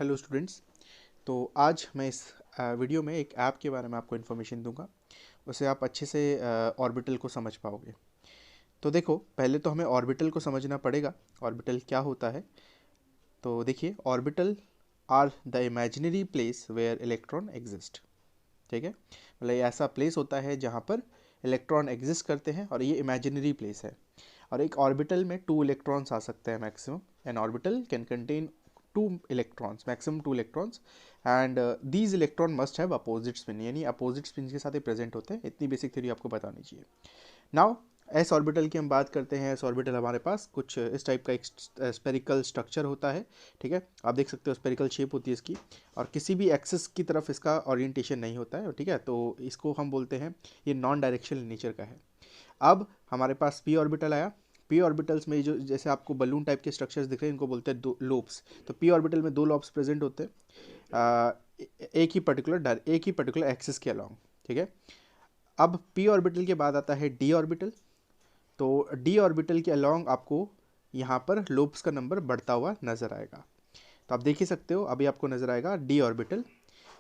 Hello students. तो आज मैं इस वीडियो में एक ऐप के बारे में आपको इन्फॉर्मेशन दूंगा। उससे आप अच्छे से ऑर्बिटल को समझ पाओगे। तो देखो, पहले तो हमें ऑर्बिटल को समझना पड़ेगा। ऑर्बिटल क्या होता है? तो देखिए, orbital are the imaginary place where electron exist. ठीक है, मतलब ये ऐसा प्लेस होता है जहाँ पर इलेक्ट्रॉन एग्जिस्ट करते हैं और ये इमेजिनरी प्लेस है। और एक ऑर्बिटल में 2 इलेक्ट्रॉन्स आ सकते हैं maximum. N orbital can contain 2 electrons, maximum 2 electrons, and these electron must have opposite spin, यानी अपोजिट स्पिन के साथ ही प्रेजेंट होते हैं। इतनी बेसिक थ्योरी आपको बतानी चाहिए। नाउ एस ऑर्बिटल की हम बात करते हैं। एस ऑर्बिटल हमारे पास कुछ इस टाइप का एक स्पेरिकल स्ट्रक्चर होता है। ठीक है, आप देख सकते हो स्पेरिकल शेप होती है इसकी, और किसी भी एक्सिस की तरफ इसका ओरिएंटेशन नहीं होता है। ठीक है, तो इसको हम बोलते हैं ये नॉन डायरेक्शनल नेचर का है। अब हमारे पास पी ऑर्बिटल आया। पी ऑर्बिटल्स में जो जैसे आपको बलून टाइप के स्ट्रक्चर्स दिख रहे हैं, इनको बोलते हैं दो लोब्स। तो पी ऑर्बिटल में 2 लोब्स प्रेजेंट होते हैं एक ही पर्टिकुलर एक्सिस के अलोंग। ठीक है, अब पी ऑर्बिटल के बाद आता है डी ऑर्बिटल। तो डी ऑर्बिटल के अलोंग आपको यहाँ पर लोब्स का नंबर बढ़ता हुआ नजर आएगा। तो आप देख ही सकते हो, अभी आपको नजर आएगा डी ऑर्बिटल।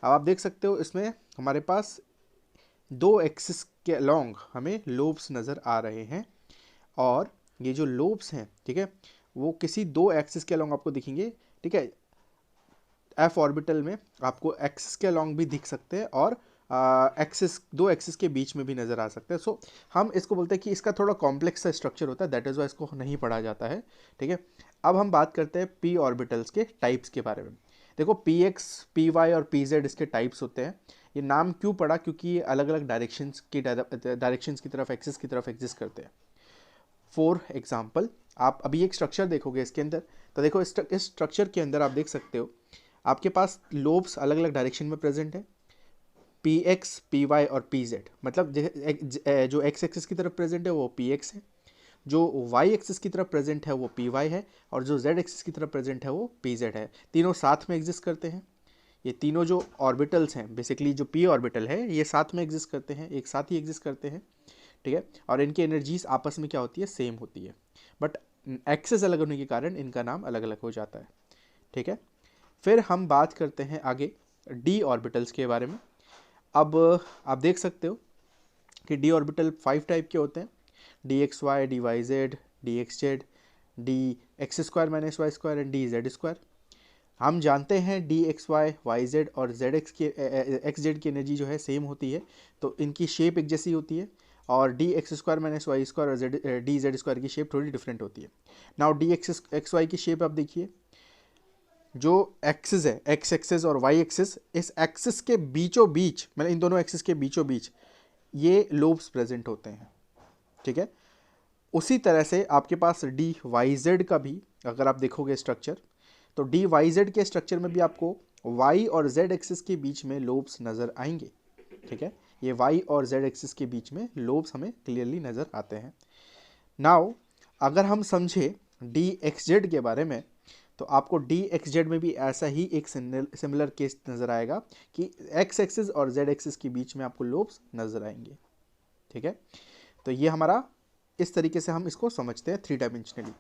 अब आप देख सकते हो इसमें हमारे पास 2 एक्सिस के अलोंग हमें लोब्स नजर आ रहे हैं। और ये जो लोब्स हैं, ठीक है, वो किसी 2 एक्सिस के अलोंग आपको दिखेंगे। ठीक है, एफ ऑर्बिटल में आपको एक्सिस के अलोंग भी दिख सकते हैं और एक्सिस 2 एक्सिस के बीच में भी नज़र आ सकते हैं। सो हम इसको बोलते हैं कि इसका थोड़ा कॉम्प्लेक्स सा स्ट्रक्चर होता है, दैट इज़ वाई इसको नहीं पढ़ा जाता है। ठीक है, अब हम बात करते हैं पी ऑर्बिटल्स के टाइप्स के बारे में। देखो, पी एक्स, पी वाई और पी जेड इसके टाइप्स होते हैं। ये नाम क्यों पड़ा? क्योंकि ये अलग अलग डायरेक्शंस की तरफ, एक्सिस की तरफ एग्जिस्ट करते हैं। फॉर एग्जाम्पल, आप अभी एक स्ट्रक्चर देखोगे इसके अंदर, तो देखो इस स्ट्रक्चर के अंदर आप देख सकते हो आपके पास लोब्स अलग अलग डायरेक्शन में प्रेजेंट है, पी एक्स, पी वाई और पी जेड। मतलब जो एक्स एक्सिस की तरफ प्रेजेंट है वो पी एक्स है, जो वाई एक्सिस की तरफ प्रेजेंट है वो पी वाई है, और जो जेड एक्सिस की तरफ प्रेजेंट है वो पी जेड है। तीनों साथ में एग्जिस्ट करते हैं। ये तीनों जो ऑर्बिटल्स हैं, बेसिकली जो पी ऑर्बिटल है, ये साथ में एग्जिस्ट करते हैं, एक साथ ही एग्जिस्ट करते हैं। ठीक है, और इनकी एनर्जीज आपस में क्या होती है? सेम होती है, बट एक्सेस अलग होने के कारण इनका नाम अलग अलग हो जाता है। ठीक है, फिर हम बात करते हैं आगे डी ऑर्बिटल्स के बारे में। अब आप देख सकते हो कि डी ऑर्बिटल 5 टाइप के होते हैं: d x y, d y z, d x z, d x square minus y square and d z square. हम जानते हैं डी एक्स वाई जेड और जेड एक्स जेड की एनर्जी जो है सेम होती है, तो इनकी शेप एक जैसी होती है। और d x square minus y square और डी जेड स्क्वायर की शेप थोड़ी डिफरेंट होती है। नाउ डी एक्स वाई की शेप आप देखिए, जो एक्सिस है, एक्स एक्सिस और वाई एक्सिस, इस एक्सिस के बीचों बीच, मतलब इन दोनों एक्सिस के बीचों बीच ये लोब्स प्रेजेंट होते हैं। ठीक है, उसी तरह से आपके पास डी वाई जेड का भी अगर आप देखोगे स्ट्रक्चर, तो डी वाई जेड के स्ट्रक्चर में भी आपको वाई और जेड एक्सिस के बीच में लोब्स नज़र आएंगे। ठीक है, ये वाई और जेड एक्सिस के बीच में लोब्स हमें क्लियरली नज़र आते हैं। नाउ अगर हम समझे डी एक्स जेड के बारे में, तो आपको डी एक्स जेड में भी ऐसा ही एक सिमिलर केस नज़र आएगा कि एक्स एक्सिस और जेड एक्सिस के बीच में आपको लोब्स नज़र आएंगे। ठीक है, तो ये हमारा इस तरीके से हम इसको समझते हैं 3 डायमेंशनली।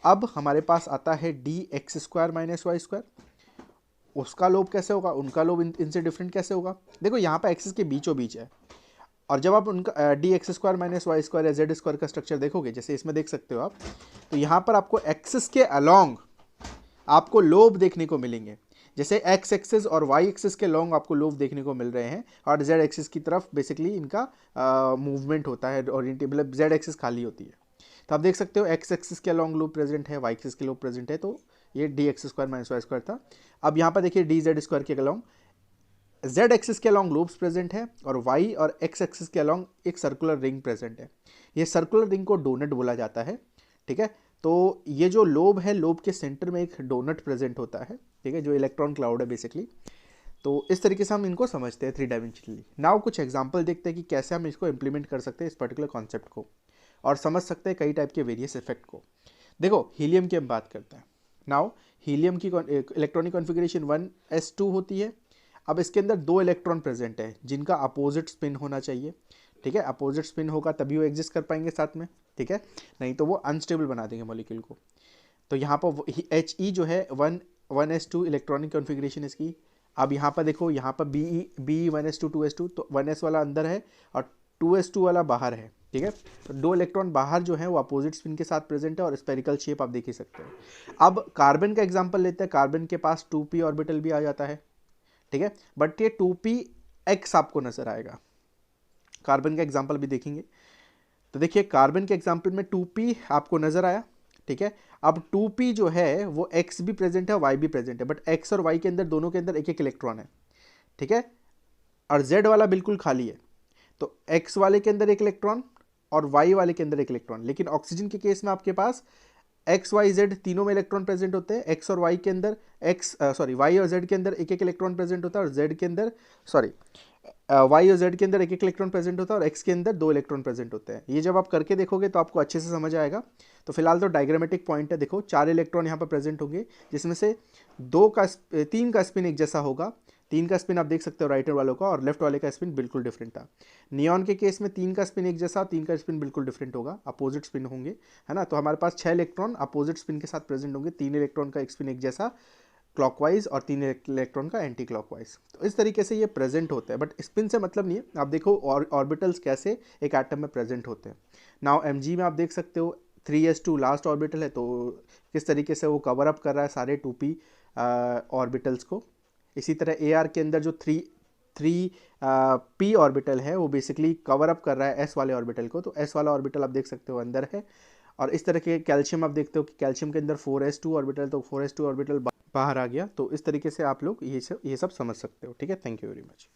अब हमारे पास आता है d x square minus y square. उसका लोब कैसे होगा? उनका लोब इनसे डिफरेंट कैसे होगा? देखो, यहाँ पर एक्सिस के बीचों बीच है, और जब आप उनका d x square minus y square या जेड स्क्वायर का स्ट्रक्चर देखोगे, जैसे इसमें देख सकते हो आप, तो यहाँ पर आपको एक्सिस के अलोंग आपको लोब देखने को मिलेंगे। जैसे एक्स एक्सिस और वाई एक्सिस के लॉन्ग आपको लोब देखने को मिल रहे हैं, और जेड एक्सिस की तरफ बेसिकली इनका मूवमेंट होता है, ओरिएंटेड, मतलब जेड एक्सिस खाली होती है। तो आप देख सकते हो एक्स एक्सिस के लॉन्ग लोब प्रेजेंट है, वाई एक्सिस के लोब प्रेजेंट है, तो ये d x square minus y square था। अब यहाँ पर देखिए डी जेड स्क्वायर के लॉन्ग जेड एक्सिस के अलॉन्ग लूप्स प्रेजेंट है, और वाई और एक्स एक्सिस के अलॉन्ग एक सर्कुलर रिंग प्रेजेंट है। ये सर्कुलर रिंग को डोनट बोला जाता है। ठीक है, तो ये जो लोब है, लोब के सेंटर में एक डोनट प्रेजेंट होता है। ठीक है, जो इलेक्ट्रॉन क्लाउड है बेसिकली। तो इस तरीके से हम इनको समझते हैं 3 डायमेंशनली। नाउ कुछ एग्जाम्पल देखते हैं कि कैसे हम इसको इंप्लीमेंट कर सकते हैं, इस पर्टिकुलर कॉन्सेप्ट को, और समझ सकते हैं कई टाइप के वेरियस इफेक्ट को। देखो, हीलियम की हम बात करते हैं। नाउ हीलियम की इलेक्ट्रॉनिक कॉन्फ़िगरेशन 1s2 होती है। अब इसके अंदर 2 इलेक्ट्रॉन प्रेजेंट है जिनका अपोजिट स्पिन होना चाहिए। ठीक है, अपोजिट स्पिन होगा तभी वो एग्जिस्ट कर पाएंगे साथ में। ठीक है, नहीं तो वो अनस्टेबल बना देंगे मॉलिक्यूल को। तो यहाँ पर एच ई जो है 1 1s2 इलेक्ट्रॉनिक कॉन्फ़िगरेशन इसकी। अब यहाँ पर देखो, यहाँ पर बी 1s2 2s2, तो 1s वाला अंदर है और 2s2 वाला बाहर है, ठीक है। तो दो इलेक्ट्रॉन बाहर जो है वो अपोजिट स्पिन के साथ प्रेजेंट है और स्पेरिकल शेप आप देख ही सकते हो। अब कार्बन का एग्जांपल लेते हैं। कार्बन के पास 2p ऑर्बिटल भी आ जाता है, ठीक है, बट ये 2px आपको नजर आएगा। कार्बन का एग्जांपल भी देखेंगे तो देखिए, कार्बन के एग्जांपल में 2p आपको नजर आया, ठीक है। अब 2p जो है वो x भी प्रेजेंट है, y भी प्रेजेंट है, बट x और y के अंदर, दोनों के अंदर एक एक इलेक्ट्रॉन है, ठीक है, और z वाला बिल्कुल खाली है। तो x वाले के अंदर एक इलेक्ट्रॉन और y वाले के अंदर एक इलेक्ट्रॉन। लेकिन ऑक्सीजन के केस में आपके पास एक्स वाई जेड तीनों में इलेक्ट्रॉन प्रेजेंट होते हैं। एक्स और वाई के अंदर वाई और जेड के अंदर एक एक इलेक्ट्रॉन प्रेजेंट होता है, और जेड के अंदर वाई और जेड के अंदर एक एक इलेक्ट्रॉन प्रेजेंट होता है, और एक्स के अंदर दो इलेक्ट्रॉन प्रेजेंट होते हैं। ये जब आप करके देखोगे तो आपको अच्छे से समझ आएगा। तो फिलहाल तो डायग्रामेटिक पॉइंट है, देखो 4 इलेक्ट्रॉन यहाँ पर प्रेजेंट होंगे, जिसमें से 3 का स्पिन एक जैसा होगा। 3 का स्पिन आप देख सकते हो राइट वालों का, और लेफ्ट वाले का स्पिन बिल्कुल डिफरेंट था। नियॉन के केस में 3 का स्पिन एक जैसा, 3 का स्पिन बिल्कुल डिफरेंट होगा, अपोजिट स्पिन होंगे, है ना। तो हमारे पास 6 इलेक्ट्रॉन अपोजिट स्पिन के साथ प्रेजेंट होंगे, 3 इलेक्ट्रॉन का एक स्पिन एक जैसा क्लॉकवाइज और 3 इलेक्ट्रॉन का एंटी क्लॉकवाइज। तो इस तरीके से ये प्रेजेंट होते हैं, बट स्पिन से मतलब नहीं है। आप देखो ऑर्बिटल्स कैसे एक एटम में प्रेजेंट होते हैं। नाउ mg में आप देख सकते हो 3s2 लास्ट ऑर्बिटल है, तो किस तरीके से वो कवर अप कर रहा है सारे 2p ऑर्बिटल्स को। इसी तरह AR के अंदर जो 3p ऑर्बिटल है वो बेसिकली कवर अप कर रहा है s वाले ऑर्बिटल को। तो s वाला ऑर्बिटल आप देख सकते हो अंदर है। और इस तरह के कैल्शियम आप देखते हो कि कैल्शियम के अंदर 4s2 ऑर्बिटल, तो 4s2 ऑर्बिटल बाहर आ गया। तो इस तरीके से आप लोग ये सब समझ सकते हो, ठीक है। Thank you very much.